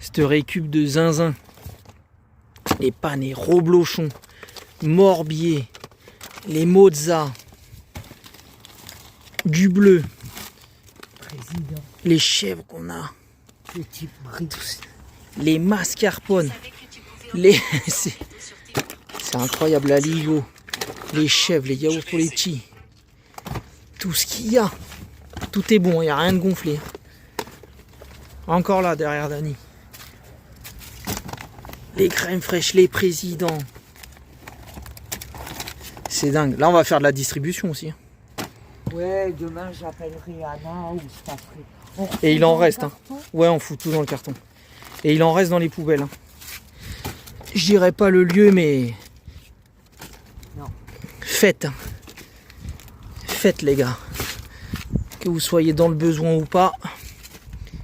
Cette récup de zinzin. Les panais, roblochon, morbier, les mozza, du bleu, Président, les chèvres qu'on a, petit bris. les mascarpones, les... c'est incroyable, la ligo, les chèvres, les yaourts pour les petits, tout ce qu'il y a, tout est bon, il n'y a rien de gonflé. Encore là derrière Dani. Les crèmes fraîches, les présidents. C'est dingue. Là, on va faire de la distribution aussi. Ouais, demain j'appellerai Anna ou je passerai. Et il en reste. Hein. Ouais, on fout tout dans le carton. Et il en reste dans les poubelles. Hein. Je dirais pas le lieu, mais... Non. Faites. Hein. Faites, les gars. Que vous soyez dans le besoin ou pas,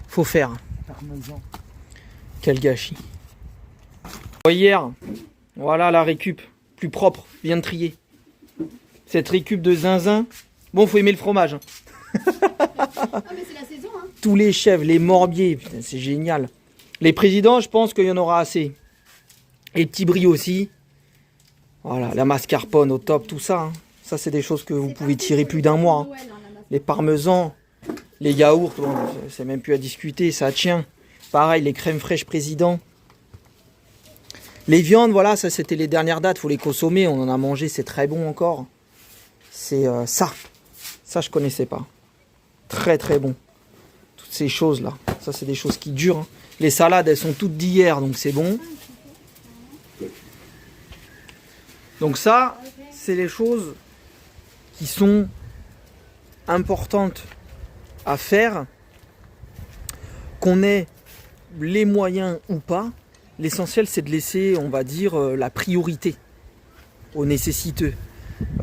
faut faire. Parmesan. Quel gâchis. Hier, voilà la récup. Plus propre, bien triée. Cette récup de zinzin. Bon, faut aimer le fromage. Hein. Ah mais c'est la saison hein. Tous les chèvres, les morbiers, putain, c'est génial. Les présidents, je pense qu'il y en aura assez. Et les petits bris aussi. Voilà, la mascarpone au top, tout ça. Hein. Ça, c'est des choses que vous pouvez tirer plus d'un mois. Hein. Les parmesans, les yaourts, bon, c'est même plus à discuter, ça tient. Pareil, les crèmes fraîches président. Les viandes, voilà, ça c'était les dernières dates, faut les consommer, on en a mangé, c'est très bon encore. C'est ça. Ça, je connaissais pas. Très très bon. Toutes ces choses-là. Ça, c'est des choses qui durent. Hein. Les salades, elles sont toutes d'hier, donc c'est bon. Donc ça, c'est les choses qui sont importantes à faire. Qu'on ait les moyens ou pas. L'essentiel, c'est de laisser, on va dire, la priorité aux nécessiteux.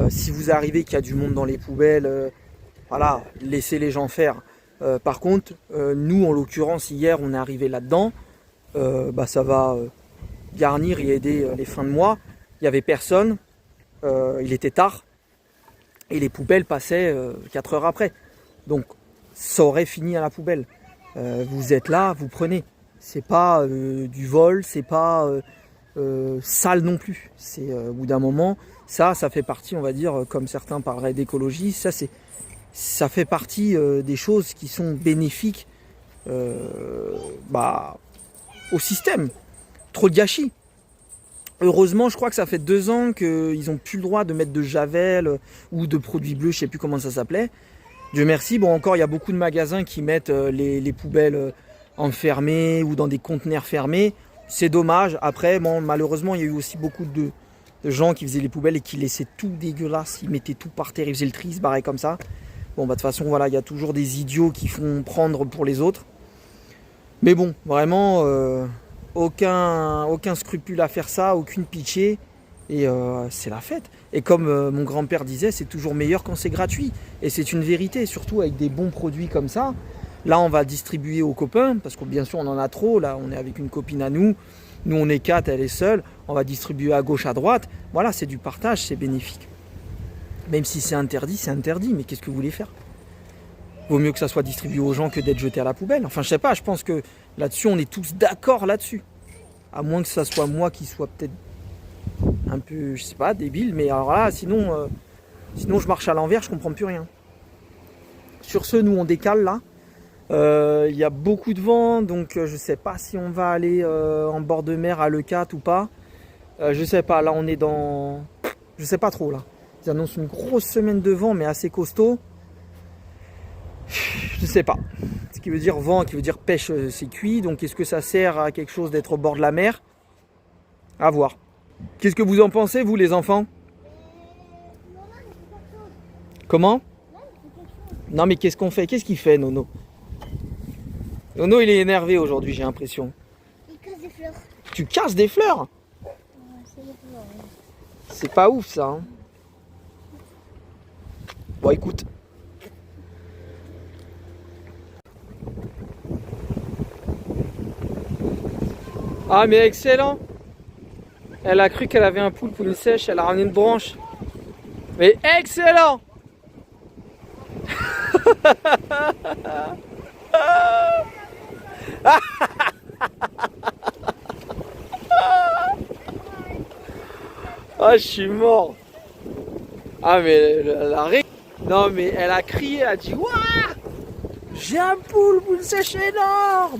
Si vous arrivez qu'il y a du monde dans les poubelles, voilà, laissez les gens faire. Par contre, nous, en l'occurrence, hier, on est arrivé là-dedans. Ça va garnir et aider les fins de mois. Il n'y avait personne. Il était tard. Et les poubelles passaient 4 heures après. Donc, ça aurait fini à la poubelle. Vous êtes là, vous prenez. C'est pas du vol, c'est pas sale non plus. C'est au bout d'un moment, ça fait partie, on va dire, comme certains parleraient d'écologie, ça fait partie des choses qui sont bénéfiques au système. Trop de gâchis. Heureusement, je crois que ça fait 2 ans qu'ils n'ont plus le droit de mettre de javel ou de produits bleus, je sais plus comment ça s'appelait. Dieu merci, bon encore il y a beaucoup de magasins qui mettent les poubelles enfermées ou dans des conteneurs fermés. C'est dommage. Après, bon, malheureusement, il y a eu aussi beaucoup de gens qui faisaient les poubelles et qui laissaient tout dégueulasse. Ils mettaient tout par terre, ils faisaient le tri, ils se barraient comme ça. Bon, de toute façon, voilà, il y a toujours des idiots qui font prendre pour les autres. Mais bon, vraiment, aucun scrupule à faire ça, aucune pitié. Et c'est la fête. Et comme mon grand-père disait, c'est toujours meilleur quand c'est gratuit. Et c'est une vérité, surtout avec des bons produits comme ça. Là, on va distribuer aux copains, parce que bien sûr, on en a trop. Là, on est avec une copine à nous. Nous, on est 4, elle est seule. On va distribuer à gauche, à droite. Voilà, c'est du partage, c'est bénéfique. Même si c'est interdit. Mais qu'est-ce que vous voulez faire? Vaut mieux que ça soit distribué aux gens que d'être jeté à la poubelle. Enfin, je sais pas, je pense que là-dessus, on est tous d'accord là-dessus. À moins que ça soit moi qui soit peut-être un peu, je sais pas, débile. Mais alors là, sinon je marche à l'envers, je comprends plus rien. Sur ce, nous, on décale là. Il y a beaucoup de vent, donc je sais pas si on va aller en bord de mer à Leucate ou pas. Je sais pas, là on est dans... Je sais pas trop là. Ils annoncent une grosse semaine de vent, mais assez costaud. Je sais pas. Ce qui veut dire vent, qui veut dire pêche, c'est cuit. Donc est-ce que ça sert à quelque chose d'être au bord de la mer? À voir. Qu'est-ce que vous en pensez, vous les enfants? Comment? Non mais qu'est-ce qu'on fait? Qu'est-ce qu'il fait, Nono? Nono, il est énervé aujourd'hui, j'ai l'impression. Il casse des fleurs. Tu casses des fleurs? Ouais, c'est des fleurs. C'est pas ouf, ça. Hein. Bon, écoute. Ah, mais excellent. Elle a cru qu'elle avait un poulpe ou une sèche, elle a ramené une branche. Mais excellent. Ah, je suis mort. Ah, mais non, mais elle a crié, elle a dit waouh, j'ai un poulpe sèche énorme.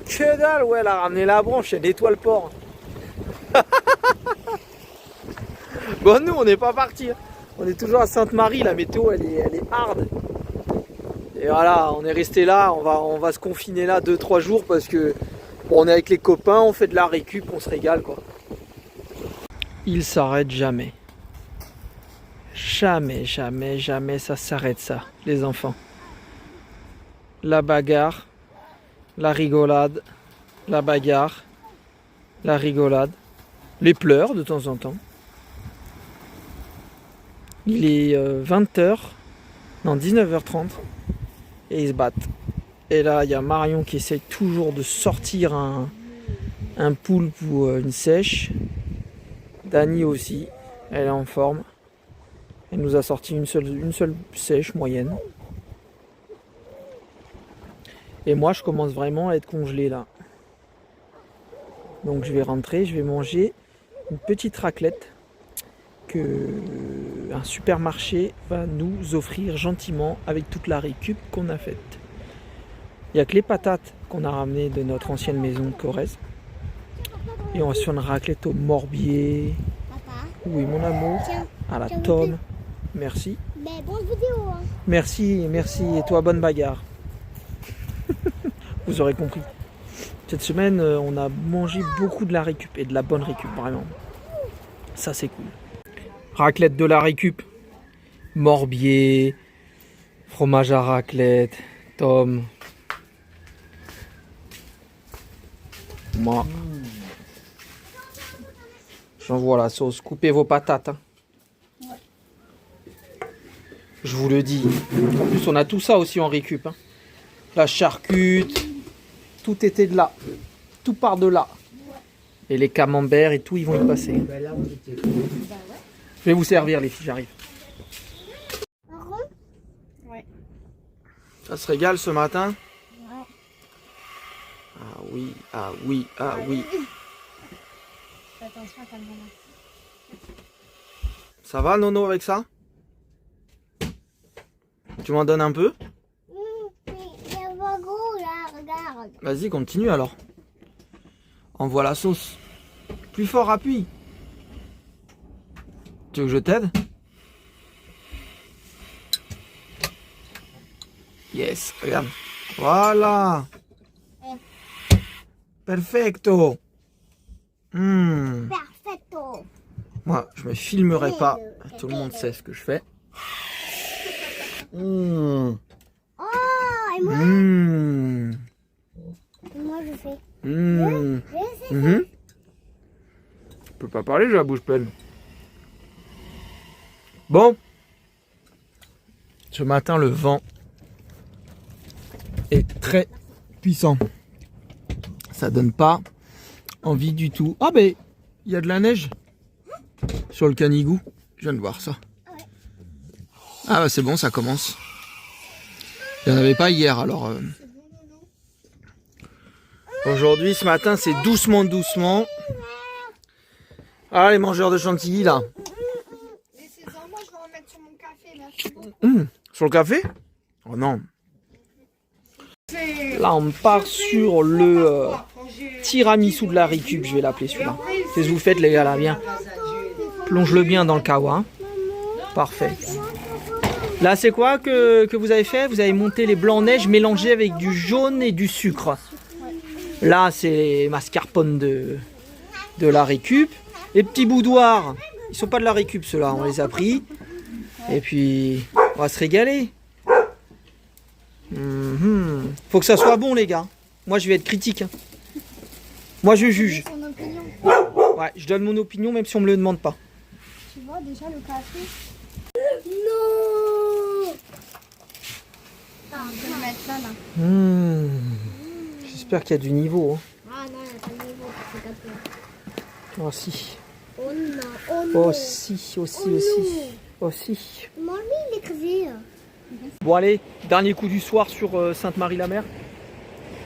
Que dalle, ouais, elle a ramené la branche, elle nettoie le port. Bon, nous, on n'est pas partis. On est toujours à Sainte-Marie, la météo, elle est hard. Et voilà, on est resté là, on va se confiner là 2-3 jours parce que bon, on est avec les copains, on fait de la récup, on se régale quoi. Il s'arrête jamais. Jamais, jamais, jamais ça s'arrête ça, les enfants. La bagarre, la rigolade, la bagarre, la rigolade, les pleurs de temps en temps. Il est 20h, non 19h30 et ils se battent. Et là il y a Marion qui essaye toujours de sortir un poulpe ou une sèche. Dani aussi, elle est en forme. Elle nous a sorti une seule sèche moyenne. Et moi je commence vraiment à être congelé là. Donc je vais rentrer, je vais manger une petite raclette que un supermarché va nous offrir gentiment avec toute la récup qu'on a faite. Il n'y a que les patates qu'on a ramenées de notre ancienne maison de Corrèze. Et on va se faire une raclette au morbier. Papa. Oui, mon amour. Tiens, À la tiens, tome. Merci. Mais bonne vidéo. Hein. Merci, merci. Et toi, bonne bagarre. Vous aurez compris. Cette semaine, on a mangé beaucoup de la récup et de la bonne récup, vraiment. Ça, c'est cool. Raclette de la récup. Morbier. Fromage à raclette. Tome. Moi. J'envoie la sauce. Coupez vos patates. Hein. Je vous le dis. En plus, on a tout ça aussi en récup. Hein. La charcute. Tout était de là. Tout part de là. Et les camemberts et tout, ils vont y passer. Ben là, on était... Je vais vous servir, les filles, j'arrive. Ouais. Ça se régale ce matin? Ouais. Ah oui, ah oui, ah oui. Fais attention à ta maman. Ça va, Nono, avec ça? Tu m'en donnes un peu? Il y a un gros là, regarde. Vas-y, continue alors. Envoie la sauce. Plus fort, appuie. Tu veux que je t'aide? Yes, regarde. Voilà. Perfecto. Perfecto. Moi, je me filmerai pas. Tout le monde sait ce que je fais. Oh, et moi, je fais. Je sais. Je peux pas parler, j'ai la bouche pleine. Bon. Ce matin, le vent est très puissant. Ça donne pas envie du tout. Ah ben, il y a de la neige sur le Canigou. Je viens de voir ça. Ah bah c'est bon, ça commence. Il n'y en avait pas hier, alors... Aujourd'hui, ce matin, c'est doucement, doucement. Ah, les mangeurs de chantilly, là. Laissez-en, moi je vais en mettre sur mon café, là. Sur le café? Oh non. Là, on part sur le tiramisu de la récup, je vais l'appeler celui-là. Qu'est-ce que vous faites, les gars, là, bien? Plonge-le bien dans le kawa. Parfait. Là, c'est quoi que vous avez fait? Vous avez monté les blancs neige mélangés avec du jaune et du sucre. Là, c'est les mascarpone de la récup. Les petits boudoirs, ils sont pas de la récup, ceux-là. On les a pris. Et puis, on va se régaler. Faut que ça soit bon, les gars. Moi, je vais être critique. Hein. Moi, je juge. Son opinion. Ouais, je donne mon opinion, même si on me le demande pas. Tu vois déjà le café? Non. Attends, on peut le mettre là, là. J'espère qu'il y a du niveau. Hein. Ah non, il n'y a pas de niveau pour ce café. Oh si. Oh non, oh non. Aussi. Maman, il est crevé. Bon allez, dernier coup du soir sur Sainte-Marie-la-Mer.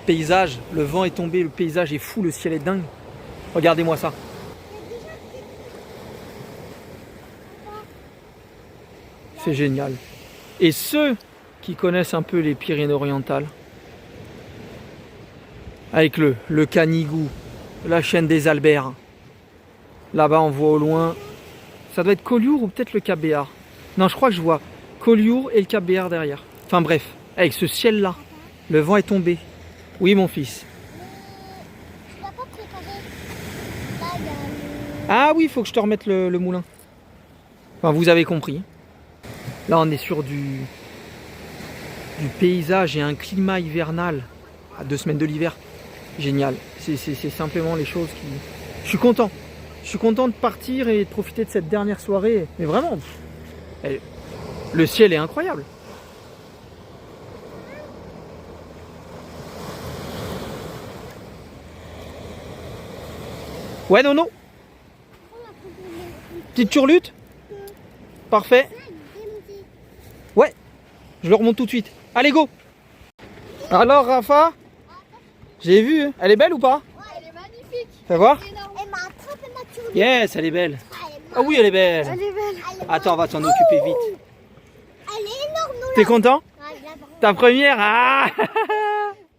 Paysage, le vent est tombé, le paysage est fou, le ciel est dingue. Regardez-moi ça. C'est génial. Et ceux qui connaissent un peu les Pyrénées-Orientales, avec le Canigou, la chaîne des Alberts, là-bas on voit au loin, ça doit être Collioure ou peut-être le Cap Béar. Non, je crois que je vois Collioure et le Cap Béar derrière. Enfin bref, avec ce ciel-là, le vent est tombé. Oui mon fils. Tu l'as pas préparé. Là, il y a le... Ah oui, il faut que je te remette le moulin. Enfin, vous avez compris. Là, on est sur du paysage et un climat hivernal à 2 semaines de l'hiver. Génial. C'est simplement les choses qui... Je suis content. Je suis content de partir et de profiter de cette dernière soirée. Mais vraiment, le ciel est incroyable. Ouais, non, non. Petite turlute. Parfait. Ouais, je le remonte tout de suite. Allez, go. Alors, Rafa, j'ai vu. Elle est belle ou pas? Ouais, elle est magnifique. Fais voir. Elle m'a attrapé ma turlute. Yes, elle est belle. Ah oui, elle est belle. Elle est belle. Attends, on va s'en occuper vite. Elle est énorme, non? T'es content? Ouais, je la prends. Ta première? Ah.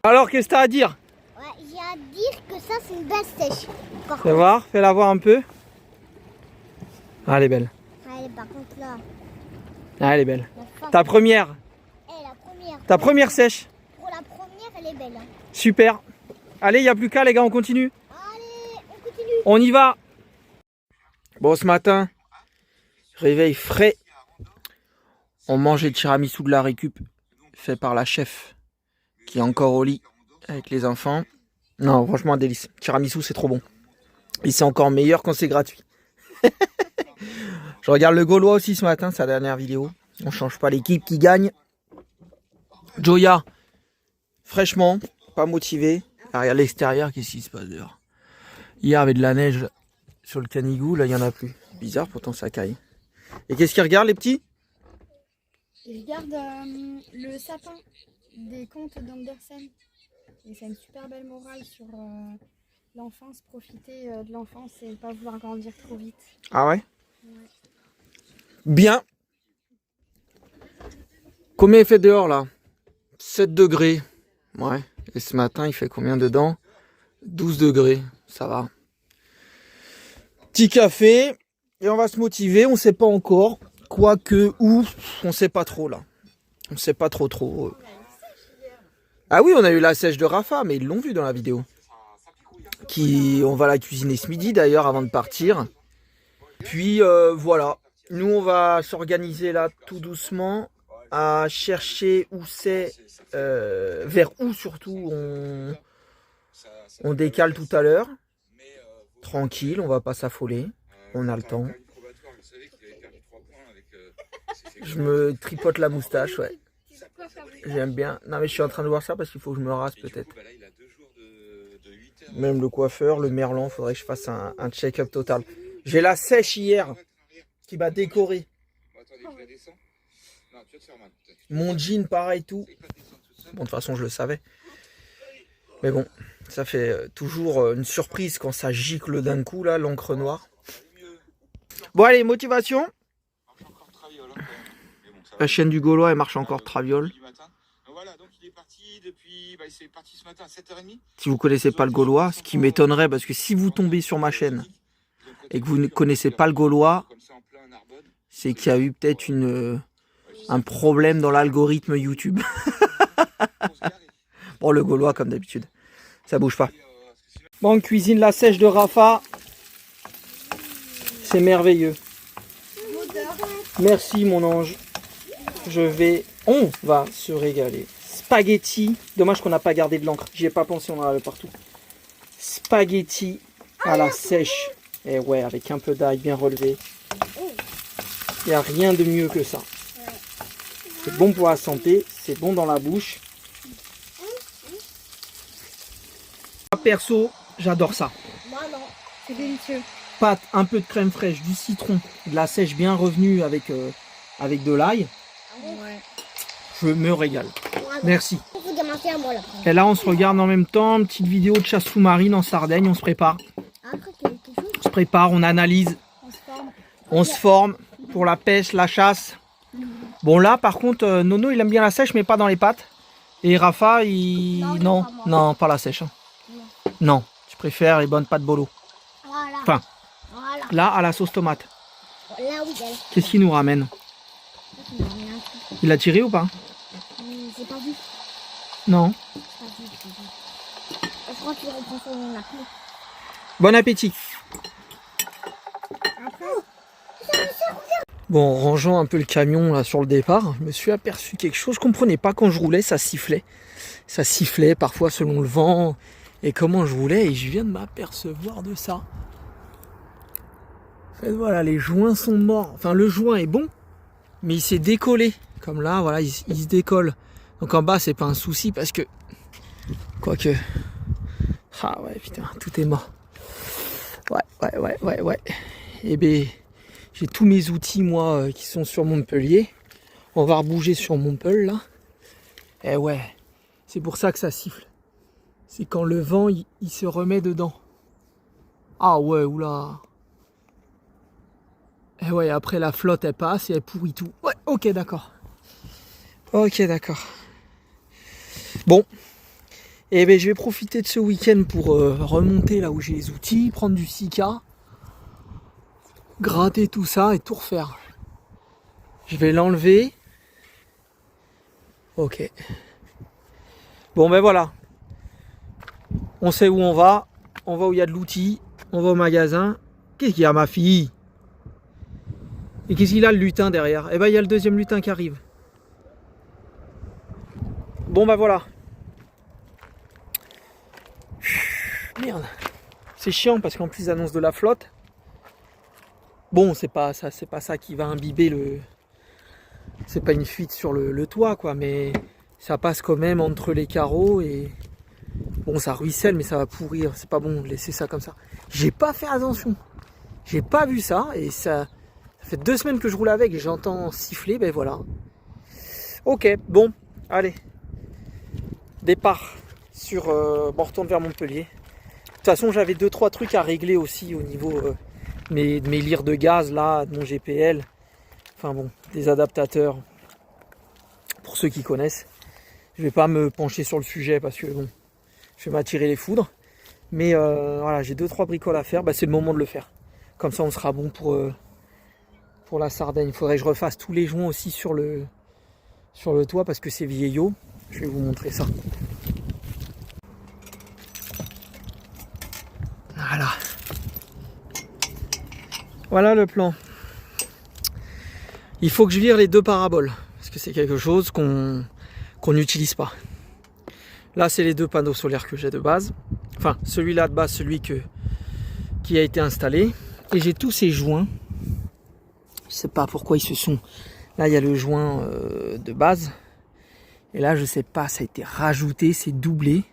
Alors, qu'est-ce que t'as à dire? Ouais, j'ai à dire que ça, c'est une belle sèche. Par Fais voir, fais-la voir un peu. Ah, elle est belle. Allez, par contre, là, Ah, elle est belle. la fin. Ta première? La première. Ta première sèche? Pour la première, elle est belle. Hein. Super. Allez, il n'y a plus qu'à, les gars, on continue. Allez, on continue. On y va. Bon, ce matin, réveil frais. On mange le tiramisu de la récup, fait par la chef, qui est encore au lit avec les enfants. Non, franchement, un délice. Tiramisu, c'est trop bon. Et c'est encore meilleur quand c'est gratuit. Je regarde le Gaulois aussi ce matin, sa dernière vidéo. On change pas l'équipe qui gagne. Joya, fraîchement, pas motivé. Ah, regarde l'extérieur, qu'est-ce qui se passe dehors? Hier, il y avait de la neige sur le Canigou, là, il n'y en a plus. Bizarre, pourtant ça caille. Et qu'est-ce qu'ils regardent, les petits? Ils regardent le sapin des contes d'Andersen. Et c'est une super belle morale sur l'enfance, profiter de l'enfance et ne pas vouloir grandir trop vite. Ah ouais? Ouais. Bien. Combien il fait dehors là? 7 degrés. Ouais. Et ce matin, il fait combien dedans? 12 degrés. Ça va. Petit café. Et on va se motiver. On sait pas encore. Quoique, où, on sait pas trop là. On sait pas trop. Ah oui, on a eu la sèche de Rafa, mais ils l'ont vu dans la vidéo. On va la cuisiner ce midi d'ailleurs avant de partir. Puis voilà. Nous, on va s'organiser là tout doucement à chercher où c'est, vers où surtout on décale tout à l'heure. Tranquille, on va pas s'affoler. On a le temps. Je me tripote la moustache, ouais. J'aime bien. Non mais je suis en train de voir ça parce qu'il faut que je me rase peut-être. Même le coiffeur, le merlan, faudrait que je fasse un check-up total. J'ai la sèche hier qui m'a décoré. Mon jean pareil tout. Bon de toute façon je le savais. Mais bon, ça fait toujours une surprise quand ça gicle d'un coup là, l'encre noire. Bon allez, motivation. La chaîne du Gaulois, elle marche encore traviole. Si vous connaissez pas le Gaulois, ce qui m'étonnerait, parce que si vous tombez sur ma chaîne et que vous ne connaissez pas le Gaulois, c'est qu'il y a eu peut-être un problème dans l'algorithme YouTube. Bon, le Gaulois, comme d'habitude, ça bouge pas. Bon, on cuisine la sèche de Rafa. C'est merveilleux. Merci, mon ange. On va se régaler. Spaghetti. Dommage qu'on n'a pas gardé de l'encre. J'y ai pas pensé, on en avait partout. Spaghetti à la sèche. Et ouais, avec un peu d'ail bien relevé. Il n'y a rien de mieux que ça. C'est bon pour la santé, c'est bon dans la bouche. Perso, j'adore ça. Moi non, c'est délicieux. Pâte, un peu de crème fraîche, du citron, de la sèche bien revenue avec de l'ail. Ouais. Je me régale. Merci. Moi, là. Et là, on se regarde en même temps. Une petite vidéo de chasse sous-marine en Sardaigne. On se prépare. On se prépare, on analyse. On se forme. On se forme pour la pêche, la chasse. Bon là par contre Nono il aime bien la sèche mais pas dans les pattes. Et Rafa Non, non, pas la sèche. Hein. Non, je préfère les bonnes pâtes bolo. Voilà. Enfin, Voilà. là à la sauce tomate. Là où elle. Qu'est-ce qu'il nous ramène? Il a tiré ou pas? J'ai pas vu. Non. J'ai pas vu. Je crois qu'il reprend son appel. Bon appétit. Bon, en rangeant un peu le camion là sur le départ, je me suis aperçu quelque chose. Je comprenais pas quand je roulais, ça sifflait. Ça sifflait parfois selon le vent et comment je roulais et je viens de m'apercevoir de ça. En fait, voilà, les joints sont morts. Enfin, le joint est bon, mais il s'est décollé. Comme là, voilà, il se décolle. Donc en bas, c'est pas un souci parce que... Quoique... Ah ouais, putain, tout est mort. Ouais. Et ben... J'ai tous mes outils, moi, qui sont sur Montpellier. On va rebouger sur Montpellier, là. Eh ouais, c'est pour ça que ça siffle. C'est quand le vent, il se remet dedans. Ah ouais, oula. Eh ouais, après la flotte, elle passe et elle pourrit tout. Ouais, ok, d'accord. Ok, d'accord. Bon. Eh ben, je vais profiter de ce week-end pour remonter là où j'ai les outils, prendre du Sika. Gratter tout ça et tout refaire. Je vais l'enlever. Ok. Bon ben voilà. On sait où on va. On va où il y a de l'outil. On va au magasin. Qu'est-ce qu'il y a ma fille? Et qu'est-ce qu'il a le lutin derrière? Eh ben il y a le deuxième lutin qui arrive. Bon ben voilà. Merde. C'est chiant parce qu'en plus ils annoncent de la flotte. Bon, c'est pas ça qui va imbiber le... C'est pas une fuite sur le toit, quoi, mais ça passe quand même entre les carreaux et... Bon, ça ruisselle, mais ça va pourrir. C'est pas bon de laisser ça comme ça. J'ai pas fait attention. J'ai pas vu ça et ça fait 2 semaines que je roule avec et j'entends siffler, ben voilà. Ok, bon, allez. Départ sur... Bon, on retourne vers Montpellier. De toute façon, j'avais 2-3 trucs à régler aussi au niveau... de mes lyres de gaz là, de mon GPL, enfin bon, des adaptateurs pour ceux qui connaissent. Je vais pas me pencher sur le sujet parce que bon, je vais m'attirer les foudres, mais voilà, j'ai 2-3 bricoles à faire, bah, c'est le moment de le faire, comme ça on sera bon pour la Sardaigne. Il faudrait que je refasse tous les joints aussi sur le toit parce que c'est vieillot. Je vais vous montrer ça. Voilà. Voilà le plan. Il faut que je vire les 2 paraboles. Parce que c'est quelque chose qu'on n'utilise pas. Là, c'est les 2 panneaux solaires que j'ai de base. Enfin, celui-là de base, celui qui a été installé. Et j'ai tous ces joints. Je sais pas pourquoi ils se sont... Là, il y a le joint de base. Et là, je sais pas, ça a été rajouté, c'est doublé.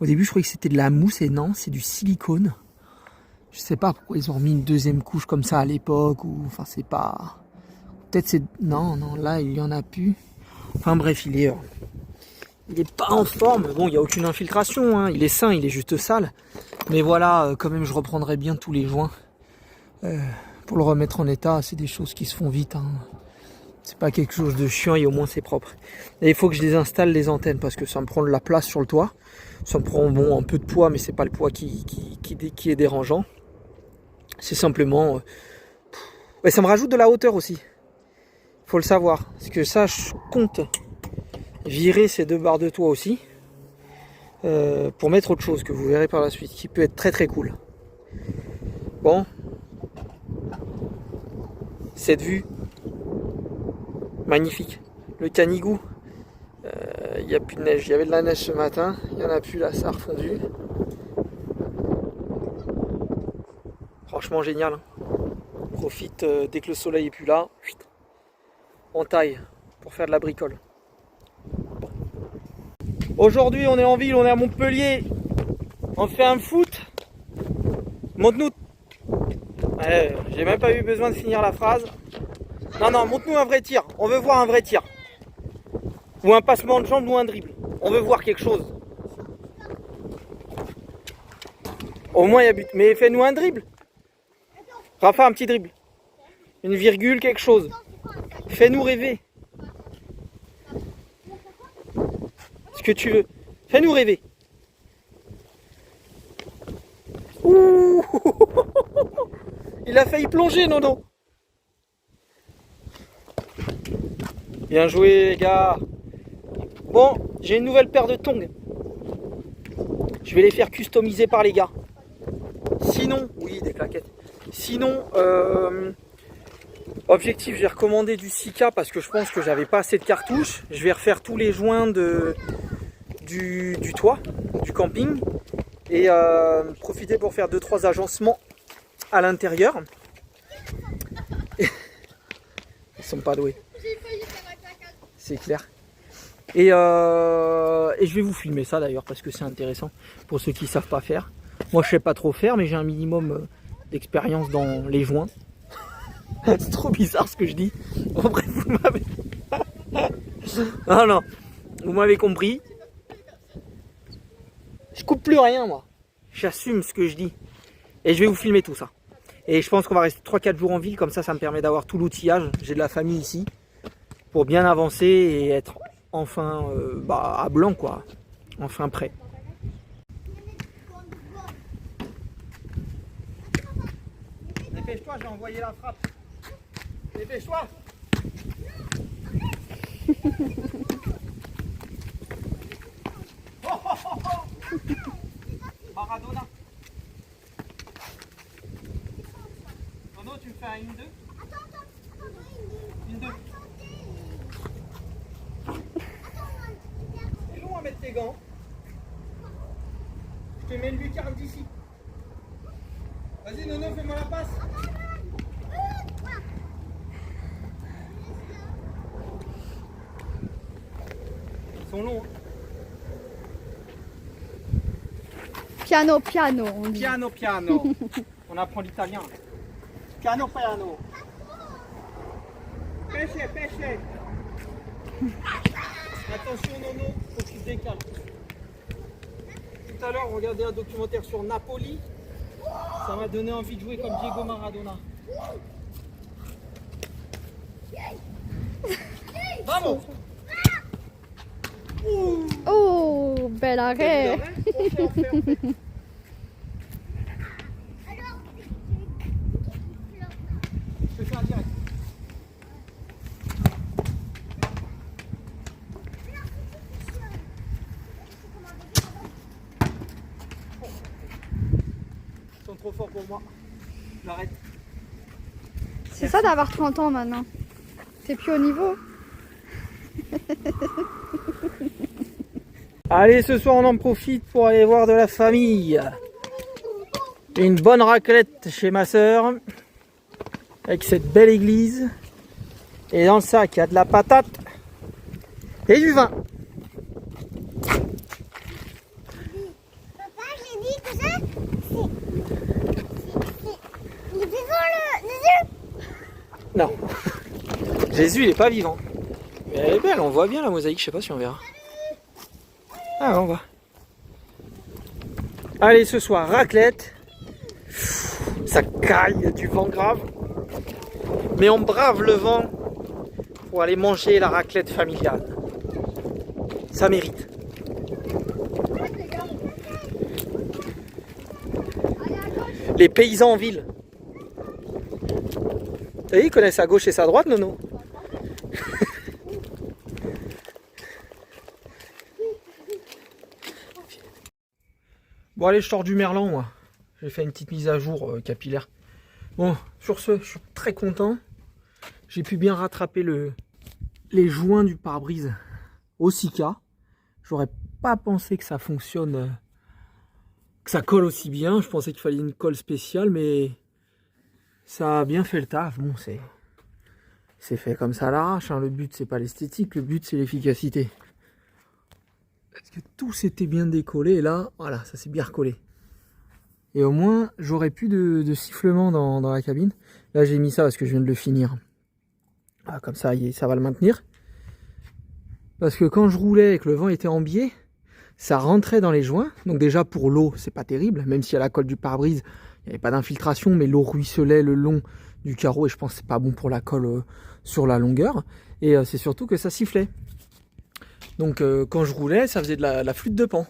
Au début, je croyais que c'était de la mousse. Et non, c'est du silicone. Je sais pas pourquoi ils ont remis une 2e couche comme ça à l'époque, ou enfin c'est pas... Peut-être c'est... Non, là il y en a plus. Enfin bref, il est pas en forme. Bon, il n'y a aucune infiltration, hein. Il est sain, il est juste sale. Mais voilà, quand même je reprendrai bien tous les joints. Pour le remettre en état, c'est des choses qui se font vite. Hein. C'est pas quelque chose de chiant et au moins c'est propre. Et il faut que je désinstalle les antennes parce que ça me prend de la place sur le toit. Ça me prend bon un peu de poids, mais c'est pas le poids qui est dérangeant. C'est simplement... Ouais, ça me rajoute de la hauteur aussi. Faut le savoir. Parce que ça, je compte virer ces 2 barres de toit aussi. Pour mettre autre chose que vous verrez par la suite. Qui peut être très très cool. Bon. Cette vue. Magnifique. Le Canigou. Il n'y a plus de neige. Il y avait de la neige ce matin. Il n'y en a plus là. Ça a refondu. Franchement génial. On profite dès que le soleil est plus là. On taille pour faire de la bricole. Bon. Aujourd'hui on est en ville, on est à Montpellier. On fait un foot. Montre-nous. J'ai même pas eu besoin de finir la phrase. Non, montre-nous un vrai tir. On veut voir un vrai tir. Ou un passement de jambe ou un dribble. On veut voir quelque chose. Au moins il y a but. Mais fais-nous un dribble. Rafa, un petit dribble. Une virgule, quelque chose. Fais-nous rêver. que tu veux. Fais-nous rêver. Ouh. Il a failli plonger, Nono. Bien joué, les gars. Bon, j'ai une nouvelle paire de tongs. Je vais les faire customiser par les gars. Sinon, oui, des claquettes. Sinon, objectif, j'ai recommandé du Sika parce que je pense que j'avais pas assez de cartouches. Je vais refaire tous les joints du toit, du camping. Et profiter pour faire 2-3 agencements à l'intérieur. Ils sont pas doués. C'est clair. Et je vais vous filmer ça d'ailleurs parce que c'est intéressant pour ceux qui ne savent pas faire. Moi je sais pas trop faire mais j'ai un minimum d'expérience dans les joints. C'est trop bizarre ce que je dis. En bref, vous m'avez... non, vous m'avez compris. Je coupe plus rien moi. J'assume ce que je dis. Et je vais vous filmer tout ça. Et je pense qu'on va rester 3-4 jours en ville. Comme ça me permet d'avoir tout l'outillage. J'ai de la famille ici. Pour bien avancer et être enfin à blanc quoi. Enfin prêt. Dépêche-toi, j'ai envoyé la frappe. Dépêche-toi. Maradona. Nono, tu me fais un 1-2 ? Une 2. C'est long à mettre tes gants. Je te mets une lucarne d'ici. Vas-y Nono, fais-moi la passe. Ils sont longs. Hein. Piano, piano. On dit. Piano, piano. On apprend l'italien. Piano, piano. Pêchez, pêchez. Attention Nono, faut que tu te décales. Tout à l'heure, on regardait un documentaire sur Napoli. Ça m'a donné envie de jouer comme Diego Maradona. Vamos. Oh, bel arrêt. On fait. Je te fais un direct. Ils sont trop forts pour moi. J'arrête. C'est ça d'avoir 30 ans maintenant. T'es plus au niveau. Allez, ce soir on en profite pour aller voir de la famille. Une bonne raclette chez ma soeur. Avec cette belle église. Et dans le sac, il y a de la patate. Et du vin. Papa, j'ai dit que ça, il est vivant le Jésus. Non. Jésus, il est pas vivant. Mais elle est belle, on voit bien la mosaïque, je sais pas si on verra. Ah, on va. Allez, ce soir, raclette. Ça caille, il y a du vent grave. Mais on brave le vent pour aller manger la raclette familiale. Ça mérite. Les paysans en ville. T'as vu, ils connaissent sa gauche et sa droite, Nono. Bon allez, je sors du merlan moi. J'ai fait une petite mise à jour capillaire. Bon, sur ce, je suis très content. J'ai pu bien rattraper les joints du pare-brise au Sika. J'aurais pas pensé que ça fonctionne, que ça colle aussi bien. Je pensais qu'il fallait une colle spéciale, mais ça a bien fait le taf. Bon, c'est fait comme ça à l'arrache. Hein. Le but, c'est pas l'esthétique, le but, c'est l'efficacité. Parce que tout s'était bien décollé et là, voilà, ça s'est bien recollé. Et au moins, j'aurais plus de sifflement dans la cabine. Là, j'ai mis ça parce que je viens de le finir. Ah, comme ça, ça va le maintenir. Parce que quand je roulais et que le vent était en biais, ça rentrait dans les joints. Donc déjà, pour l'eau, c'est pas terrible. Même si à la colle du pare-brise, il n'y avait pas d'infiltration, mais l'eau ruisselait le long du carreau. Et je pense que c'est pas bon pour la colle sur la longueur. Et c'est surtout que ça sifflait. Donc quand je roulais, ça faisait de la flûte de Pan.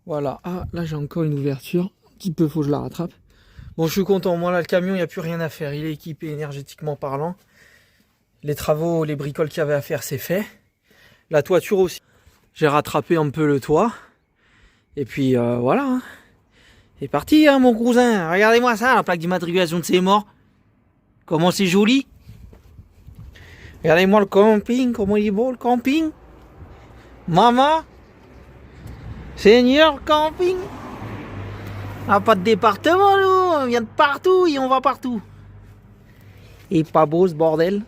Voilà. Ah, là j'ai encore une ouverture. Un petit peu, faut que je la rattrape. Bon, je suis content. Moi là, le camion, il n'y a plus rien à faire. Il est équipé énergétiquement parlant. Les travaux, les bricoles qu'il y avait à faire, c'est fait. La toiture aussi. J'ai rattrapé un peu le toit. Et puis voilà. Hein. C'est parti, hein, mon cousin. Regardez-moi ça, la plaque d'immatriculation de ses morts. Comment c'est joli. Regardez-moi le camping, comment il est beau le camping. Maman. Seigneur camping. On n'a pas de département, nous. On vient de partout et on va partout. Et pas beau ce bordel.